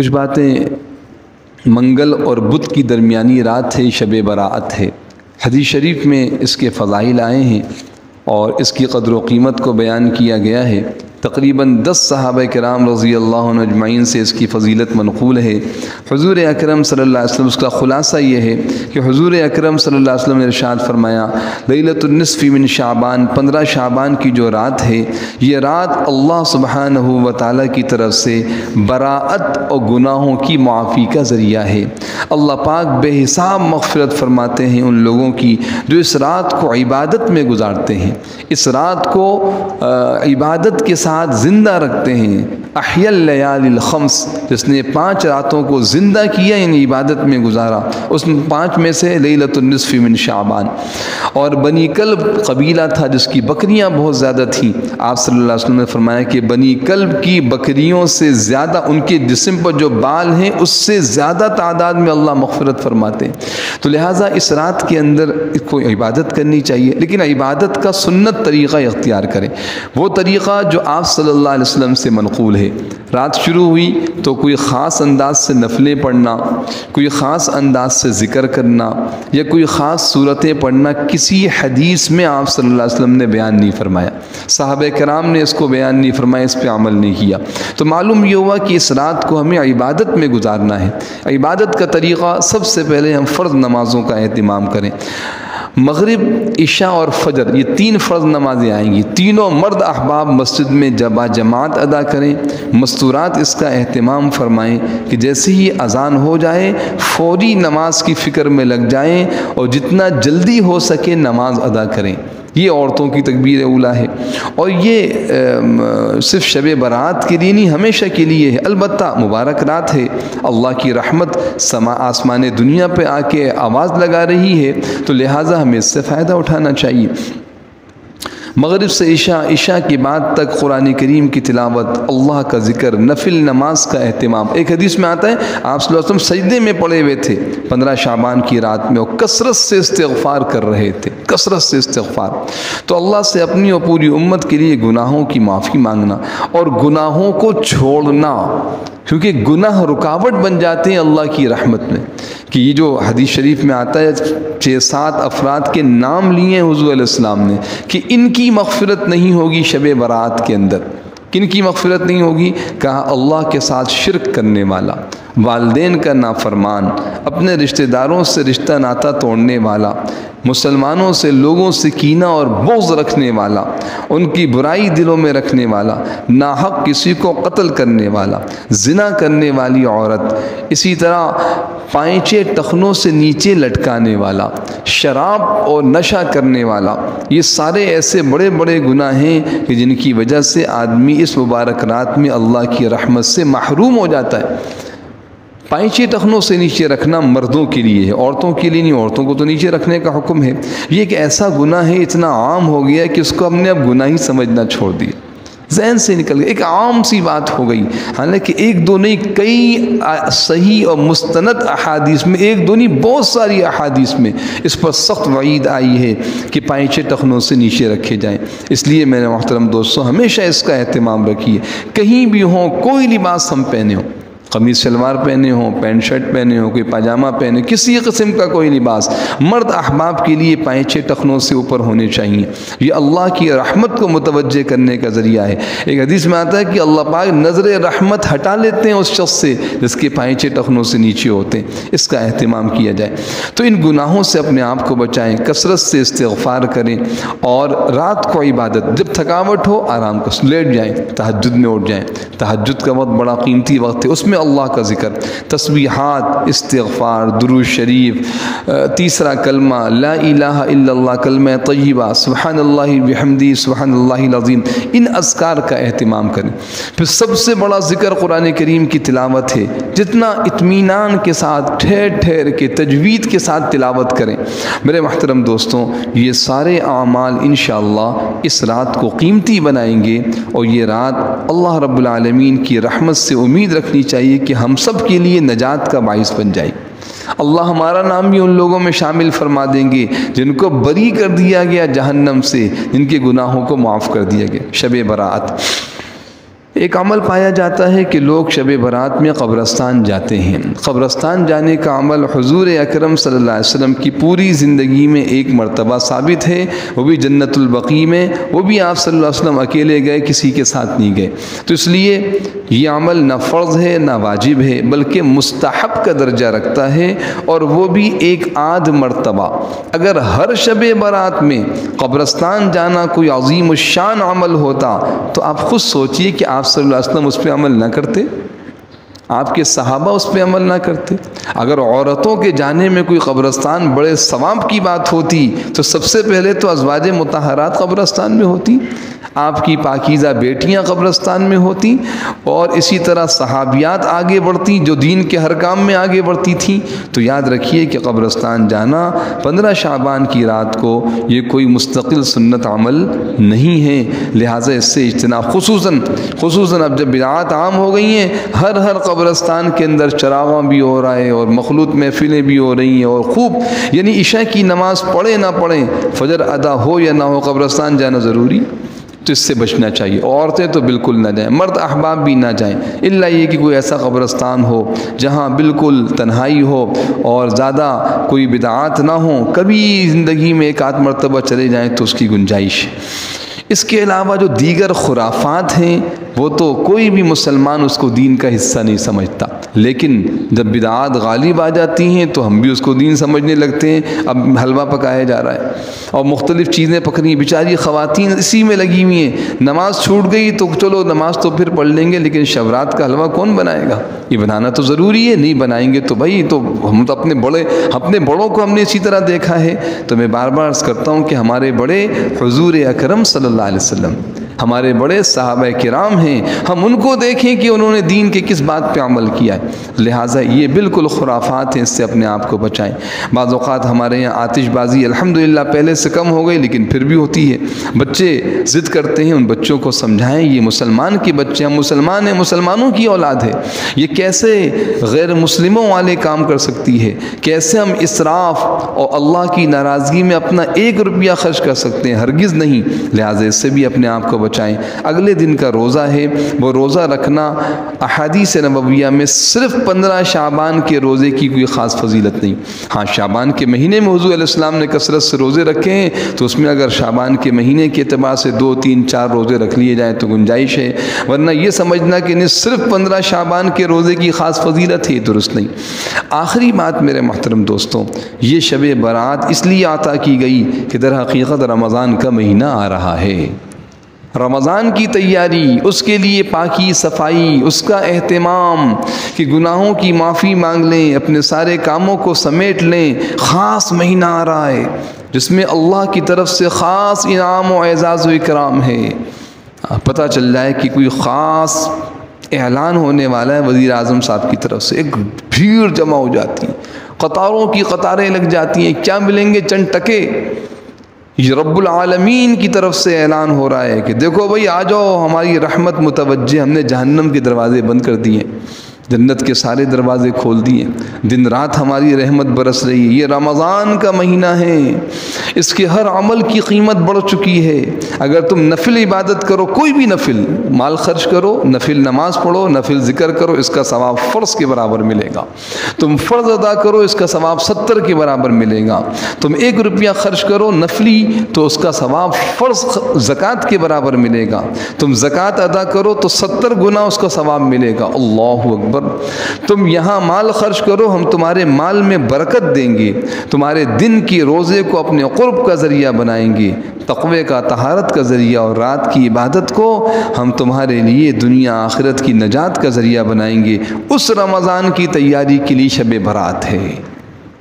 کچھ باتیں منگل اور بدھ کی درمیانی رات ہے، شب براءت ہے۔ حدیث شریف میں اس کے فضائل آئے ہیں اور اس کی قدر و قیمت کو بیان کیا گیا ہے۔ تقریباً 10 صحابہ کرام رضی اللہ عنہ اجمعین سے اس کی فضیلت منقول ہے۔ حضور اکرم صلی اللہ علیہ وسلم، اس کا خلاصہ یہ ہے کہ حضور اکرم صلی اللہ علیہ وسلم نے ارشاد فرمایا، لیلۃ النصف من شعبان، 15 شعبان کی جو رات ہے، یہ رات اللہ سبحانہ و تعالیٰ کی طرف سے براءت اور گناہوں کی معافی کا ذریعہ ہے۔ اللہ پاک بے حساب مغفرت فرماتے ہیں ان لوگوں کی جو اس رات کو عبادت میں گزارتے ہیں، اس رات کو عبادت کے ساتھ زندہ رکھتے ہیں۔ احیا اللیال الخمس، جس نے 5 راتوں کو زندہ کیا، یعنی عبادت میں گزارا، اس 5 میں سے لیلۃ النصف من شعبان۔ اور بنی کلب قبیلہ تھا جس کی بکریاں بہت زیادہ تھیں، آپ صلی اللہ علیہ وسلم نے فرمایا کہ بنی کلب کی بکریوں سے زیادہ، ان کے جسم پر جو بال ہیں اس سے زیادہ تعداد میں اللہ مغفرت فرماتے ہیں۔ تو لہٰذا اس رات کے اندر کوئی عبادت کرنی چاہیے، لیکن عبادت کا سنت طریقہ اختیار کریں، وہ طریقہ جو آپ صلی اللہ علیہ وسلم سے منقول ہے۔ رات شروع ہوئی تو کوئی خاص انداز سے نفلیں پڑھنا، کوئی خاص انداز سے ذکر کرنا یا کوئی خاص صورتیں پڑھنا کسی حدیث میں آپ صلی اللہ علیہ وسلم نے بیان نہیں فرمایا، صحابہ کرام نے اس کو بیان نہیں فرمایا، اس پہ عمل نہیں کیا۔ تو معلوم یہ ہوا کہ اس رات کو ہمیں عبادت میں گزارنا ہے۔ عبادت کا طریقہ، سب سے پہلے ہم فرض نمازوں کا اہتمام کریں۔ مغرب، عشاء اور فجر، یہ 3 فرض نمازیں آئیں گی، تینوں مرد احباب مسجد میں جماعت ادا کریں۔ مستورات اس کا اہتمام فرمائیں کہ جیسے ہی اذان ہو جائے فوری نماز کی فکر میں لگ جائیں اور جتنا جلدی ہو سکے نماز ادا کریں۔ یہ عورتوں کی تکبیر اولیٰ ہے، اور یہ صرف شب برات کے لیے نہیں، ہمیشہ کے لیے ہے۔ البتہ مبارک رات ہے، اللہ کی رحمت آسمان دنیا پہ آ کے آواز لگا رہی ہے، تو لہٰذا ہمیں اس سے فائدہ اٹھانا چاہیے۔ مغرب سے عشاء کے بعد تک قرآن کریم کی تلاوت، اللہ کا ذکر، نفل نماز کا اہتمام۔ ایک حدیث میں آتا ہے آپ صلی اللہ علیہ وسلم سجدے میں پڑے ہوئے تھے 15 شعبان کی رات میں، اور کثرت سے استغفار کر رہے تھے، کثرت سے استغفار۔ تو اللہ سے اپنی اور پوری امت کے لیے گناہوں کی معافی مانگنا اور گناہوں کو چھوڑنا، کیونکہ گناہ رکاوٹ بن جاتے ہیں اللہ کی رحمت میں۔ کہ یہ جو حدیث شریف میں آتا ہے 6-7 افراد کے نام لیے ہیں حضور علیہ السلام نے کہ ان کی مغفرت نہیں ہوگی شب برات کے اندر۔ کن کی مغفرت نہیں ہوگی؟ کہا اللہ کے ساتھ شرک کرنے والا، والدین کا نافرمان، اپنے رشتہ داروں سے رشتہ ناتا توڑنے والا، مسلمانوں سے لوگوں سے کینہ اور بغض رکھنے والا، ان کی برائی دلوں میں رکھنے والا، ناحق کسی کو قتل کرنے والا، زنا کرنے والی عورت، اسی طرح پائنچے ٹخنوں سے نیچے لٹکانے والا، شراب اور نشہ کرنے والا، یہ سارے ایسے بڑے بڑے گناہ ہیں کہ جن کی وجہ سے آدمی اس مبارک رات میں اللہ کی رحمت سے محروم ہو جاتا ہے۔ پائنچے ٹخنوں سے نیچے رکھنا مردوں کے لیے ہے، عورتوں کے لیے نہیں، عورتوں کو تو نیچے رکھنے کا حکم ہے۔ یہ ایک ایسا گناہ ہے، اتنا عام ہو گیا کہ اس کو ہم نے اب گناہ ہی سمجھنا چھوڑ دیا، ذہن سے نکل گیا، ایک عام سی بات ہو گئی۔ حالانکہ 1-2 نہیں، کئی صحیح اور مستند احادیث میں، 1-2 نہیں بہت ساری احادیث میں اس پر سخت وعید آئی ہے کہ پائنچے ٹخنوں سے نیچے رکھے جائیں۔ اس لیے میرے محترم دوستوں، ہمیشہ اس کا اہتمام رکھیے، کہیں بھی ہوں، کوئی لباس ہم پہنے ہوں، قمیص شلوار پہنے ہوں، پینٹ شرٹ پہنے ہوں، کوئی پاجامہ پہنے، کسی قسم کا کوئی لباس، مرد احباب کے لیے پائنچے ٹخنوں سے اوپر ہونے چاہیے۔ یہ اللہ کی رحمت کو متوجہ کرنے کا ذریعہ ہے۔ ایک حدیث میں آتا ہے کہ اللہ پاک نظر رحمت ہٹا لیتے ہیں اس شخص سے جس کے پائنچے ٹخنوں سے نیچے ہوتے ہیں۔ اس کا اہتمام کیا جائے۔ تو ان گناہوں سے اپنے آپ کو بچائیں، کثرت سے استغفار کریں، اور رات کو عبادت، جب تھکاوٹ ہو آرام کر لیٹ جائیں، تہجد میں اٹھ جائیں۔ تہجد کا وقت بڑا قیمتی وقت ہے، اس میں اللہ کا ذکر، تسبیحات، استغفار، درود شریف، تیسرا کلمہ لا الہ الا اللہ، کلمہ طیبہ، سبحان اللہ بحمدہ، سبحان اللہ العظیم، ان اذکار کا اہتمام کریں۔ پھر سب سے بڑا ذکر قرآن کریم کی تلاوت ہے، جتنا اطمینان کے ساتھ ٹھہر ٹھہر کے تجوید کے ساتھ تلاوت کریں۔ میرے محترم دوستوں، یہ سارے اعمال انشاءاللہ اس رات کو قیمتی بنائیں گے، اور یہ رات اللہ رب العالمین کی رحمت سے امید رکھنی چاہیے کہ ہم سب کے لیے نجات کا باعث بن جائے۔ اللہ ہمارا نام بھی ان لوگوں میں شامل فرما دیں گے جن کو بری کر دیا گیا جہنم سے، جن کے گناہوں کو معاف کر دیا گیا۔ شب برات ایک عمل پایا جاتا ہے کہ لوگ شب برات میں قبرستان جاتے ہیں۔ قبرستان جانے کا عمل حضور اکرم صلی اللہ علیہ وسلم کی پوری زندگی میں ایک مرتبہ ثابت ہے، وہ بھی جنت البقیع میں، وہ بھی آپ صلی اللہ علیہ وسلم اکیلے گئے، کسی کے ساتھ نہیں گئے۔ تو اس لیے یہ عمل نہ فرض ہے نہ واجب ہے، بلکہ مستحب کا درجہ رکھتا ہے، اور وہ بھی ایک آدھ مرتبہ۔ اگر ہر شب برات میں قبرستان جانا کوئی عظیم الشان عمل ہوتا تو آپ خود سوچئے کہ آپ صلی اللہ علیہ وسلم اس پہ عمل نہ کرتے، آپ کے صحابہ اس پہ عمل نہ کرتے۔ اگر عورتوں کے جانے میں کوئی قبرستان بڑے ثواب کی بات ہوتی تو سب سے پہلے تو ازواج مطہرات قبرستان میں ہوتی، آپ کی پاکیزہ بیٹیاں قبرستان میں ہوتی، اور اسی طرح صحابیات آگے بڑھتی جو دین کے ہر کام میں آگے بڑھتی تھیں۔ تو یاد رکھیے کہ قبرستان جانا 15 شعبان کی رات کو یہ کوئی مستقل سنت عمل نہیں ہے، لہٰذا اس سے اجتناب، خصوصاً اب جب بدعات عام ہو گئی ہیں، ہر قبرستان کے اندر چراغاں بھی ہو رہا ہے اور مخلوط محفلیں بھی ہو رہی ہیں، اور خوب یعنی عشاء کی نماز پڑھے نہ پڑھیں، فجر ادا ہو یا نہ ہو، قبرستان جانا ضروری، تو اس سے بچنا چاہیے۔ عورتیں تو بالکل نہ جائیں، مرد احباب بھی نہ جائیں، الا یہ کہ کوئی ایسا قبرستان ہو جہاں بالکل تنہائی ہو اور زیادہ کوئی بدعات نہ ہوں، کبھی زندگی میں ایک آدھ مرتبہ چلے جائیں تو اس کی گنجائش۔ اس کے علاوہ جو دیگر خرافات ہیں وہ تو کوئی بھی مسلمان اس کو دین کا حصہ نہیں سمجھتا، لیکن جب بدعات غالب آ جاتی ہیں تو ہم بھی اس کو دین سمجھنے لگتے ہیں۔ اب حلوہ پکایا جا رہا ہے اور مختلف چیزیں پکڑی، بیچاری خواتین اسی میں لگی ہوئی ہیں، نماز چھوٹ گئی تو چلو نماز تو پھر پڑھ لیں گے، لیکن شب رات کا حلوہ کون بنائے گا؟ یہ بنانا تو ضروری ہے، نہیں بنائیں گے تو بھائی تو ہم تو اپنے بڑوں کو ہم نے اسی طرح دیکھا ہے۔ تو میں بار بار عرض کرتا ہوں کہ ہمارے بڑے حضور اکرم صلی اللہ علیہ وسلم، ہمارے بڑے صحابہ کرام ہیں، ہم ان کو دیکھیں کہ انہوں نے دین کے کس بات پہ عمل کیا ہے۔ لہٰذا یہ بالکل خرافات ہیں، اس سے اپنے آپ کو بچائیں۔ بعض اوقات ہمارے یہاں آتش بازی الحمدللہ پہلے سے کم ہو گئی، لیکن پھر بھی ہوتی ہے، بچے ضد کرتے ہیں، ان بچوں کو سمجھائیں یہ مسلمان کے بچے ہیں، مسلمان ہیں، مسلمانوں کی اولاد ہے، یہ کیسے غیر مسلموں والے کام کر سکتی ہے، کیسے ہم اسراف اور اللہ کی ناراضگی میں اپنا 1 روپیہ خرچ کر سکتے ہیں، ہرگز نہیں۔ لہٰذا اس سے بھی اپنے آپ کو بچائیں۔ اگلے دن کا روزہ ہے، وہ روزہ رکھنا احادیث نبویہ میں صرف 15 شعبان کے روزے کی کوئی خاص فضیلت نہیں۔ ہاں شعبان کے مہینے میں حضور علیہ السلام نے کثرت سے روزے رکھے ہیں، تو اس میں اگر شعبان کے مہینے کے اعتبار سے 2 3 4 روزے رکھ لیے جائیں تو گنجائش ہے، ورنہ یہ سمجھنا کہ نہیں صرف 15 شعبان کے روزے کی خاص فضیلت ہے، درست نہیں۔ آخری بات میرے محترم دوستوں، یہ شب برات اس لیے عطا کی گئی کہ در حقیقت رمضان کا مہینہ آ رہا ہے، رمضان کی تیاری، اس کے لیے پاکی صفائی، اس کا اہتمام کہ گناہوں کی معافی مانگ لیں، اپنے سارے کاموں کو سمیٹ لیں۔ خاص مہینہ آ رہا ہے جس میں اللہ کی طرف سے خاص انعام و اعزاز و اکرام ہے۔ پتہ چل جائے کہ کوئی خاص اعلان ہونے والا ہے وزیر اعظم صاحب کی طرف سے، ایک بھیڑ جمع ہو جاتی ہے، قطاروں کی قطاریں لگ جاتی ہیں، کیا ملیں گے؟ چند ٹکے۔ یہ رب العالمین کی طرف سے اعلان ہو رہا ہے کہ دیکھو بھائی آ جاؤ، ہماری رحمت متوجہ، ہم نے جہنم کے دروازے بند کر دیے، جنت کے سارے دروازے کھول دیے، دن رات ہماری رحمت برس رہی ہے۔ یہ رمضان کا مہینہ ہے، اس کے ہر عمل کی قیمت بڑھ چکی ہے۔ اگر تم نفل عبادت کرو، کوئی بھی نفل، مال خرچ کرو، نفل نماز پڑھو، نفل ذکر کرو، اس کا ثواب فرض کے برابر ملے گا۔ تم فرض ادا کرو، اس کا ثواب 70 کے برابر ملے گا۔ تم 1 روپیہ خرچ کرو نفلی تو اس کا ثواب فرض زکوٰۃ کے برابر ملے گا۔ تم زکوٰۃ ادا کرو تو 70 گنا اس کا ثواب ملے گا۔ اللہ اکبر۔ تم یہاں مال خرچ کرو، ہم تمہارے مال میں برکت دیں گے، تمہارے دن کی روزے کو اپنے قرب کا ذریعہ بنائیں گے، تقوی کا، طہارت کا ذریعہ، اور رات کی عبادت کو ہم تمہارے لیے دنیا آخرت کی نجات کا ذریعہ بنائیں گے۔ اس رمضان کی تیاری کے لیے شب برات ہے۔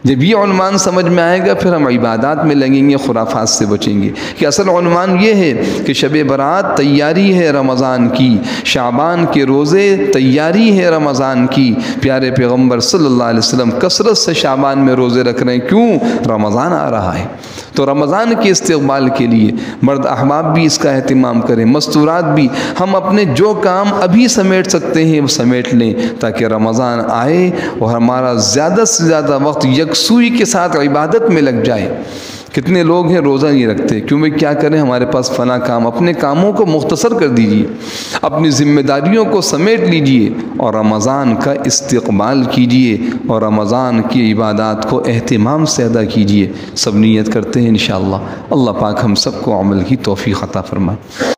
جب یہ عنوان سمجھ میں آئے گا پھر ہم عبادات میں لگیں گے، خرافات سے بچیں گے، کہ اصل عنوان یہ ہے کہ شب برات تیاری ہے رمضان کی، شعبان کے روزے تیاری ہے رمضان کی۔ پیارے پیغمبر صلی اللہ علیہ وسلم کثرت سے شعبان میں روزے رکھ رہے ہیں، کیوں؟ رمضان آ رہا ہے۔ تو رمضان کے استقبال کے لیے مرد احباب بھی اس کا اہتمام کریں، مستورات بھی، ہم اپنے جو کام ابھی سمیٹ سکتے ہیں وہ سمیٹ لیں تاکہ رمضان آئے اور ہمارا زیادہ سے زیادہ وقت یکسوئی کے ساتھ عبادت میں لگ جائے۔ کتنے لوگ ہیں روزہ نہیں رکھتے، کیوں بھائی کیا کریں، ہمارے پاس فلاں کام، اپنے کاموں کو مختصر کر دیجئے، اپنی ذمہ داریوں کو سمیٹ لیجئے اور رمضان کا استقبال کیجئے اور رمضان کی عبادات کو اہتمام سے ادا کیجئے۔ سب نیت کرتے ہیں انشاءاللہ، اللہ پاک ہم سب کو عمل کی توفیق عطا فرمائے۔